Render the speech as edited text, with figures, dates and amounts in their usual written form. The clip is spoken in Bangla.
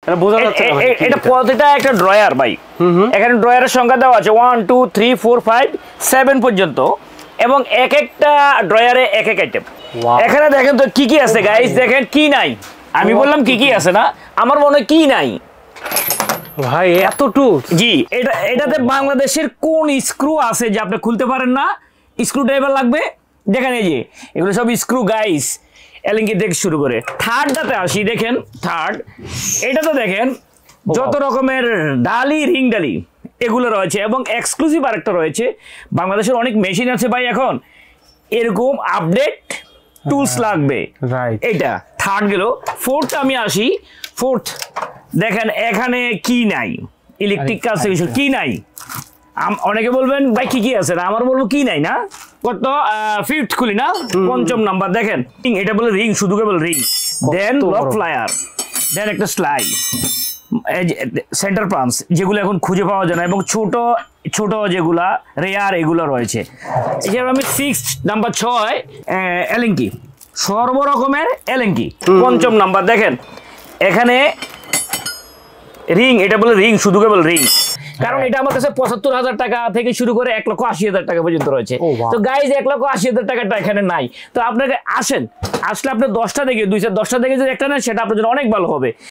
এটা প্রতিটা একটা ড্রয়ার ভাই। এখানে ড্রয়ারের সংখ্যা দেওয়া আছে 1 2 3 4 5 7 পর্যন্ত, এবং এক একটা ড্রয়ারে এক এক আইটেম। এখানে দেখেন তো কি কি আছে গাইস, দেখেন কি নাই। আমি বললাম কি কি আছে না, আমার মনে হয় কি নাই ভাই এত টুলস। জি, এটাতে বাংলাদেশের কোন স্ক্রু আছে যে আপনি খুলতে পারেন না, স্ক্রু ড্রাইভার লাগবে। দেখেন এই যে এগুলো সব স্ক্রু গাইস, এলিঙ্কি থেকে শুরু করে। থার্ডটাতে আসি, দেখেন থার্ড, এটাতে দেখেন যত রকমের ডালি, রিং ডালি এগুলো রয়েছে, এবং এক্সক্লুসিভ আরেকটা রয়েছে। বাংলাদেশের অনেক মেশিন আছে ভাই এখন, এরকম আপডেট টুলস লাগবে। এটা থার্ড গেল। ফোর্থ আমি আসি, ফোর্থ দেখেন এখানে কি নাই, ইলেকট্রিক কাজ কি নাই। অনেকে বলবেন ভাই কি কি আছে না, আমার বলবো কি নাই না। কত ফিফথ খুলি না, পঞ্চম নাম্বার দেখেন, এটা বলে রিং, শুধু কেবল রিং, দেন লক ফ্লায়ার, দেন একটা স্লাই, সেন্টার পাঞ্চ যেগুলো এখন খুঁজে পাওয়া যায় না, এবং ছোট ছোট যেগুলা রেয়ার এগুলো রয়েছে। এছাড়া আমি 6 নাম্বার 6 এলিঙ্কি, সর্বরকমের এলিঙ্কি। পঞ্চম নাম্বার দেখেন এখানে রিং, এটা বলে রিং, শুধু কেবল রিং, কারণ এটা আমার কাছে ৭৫,০০০ টাকা থেকে শুরু করে ১,৮০,০০০ টাকা পর্যন্ত রয়েছে। তো গাইজ ১,৮০,০০০ টাকাটা এখানে নাই। তো আপনাকে আসলে আপনি 10টা দেখে 10টা দেখে যদি একটা নেন সেটা আপনার জন্য অনেক ভালো হবে।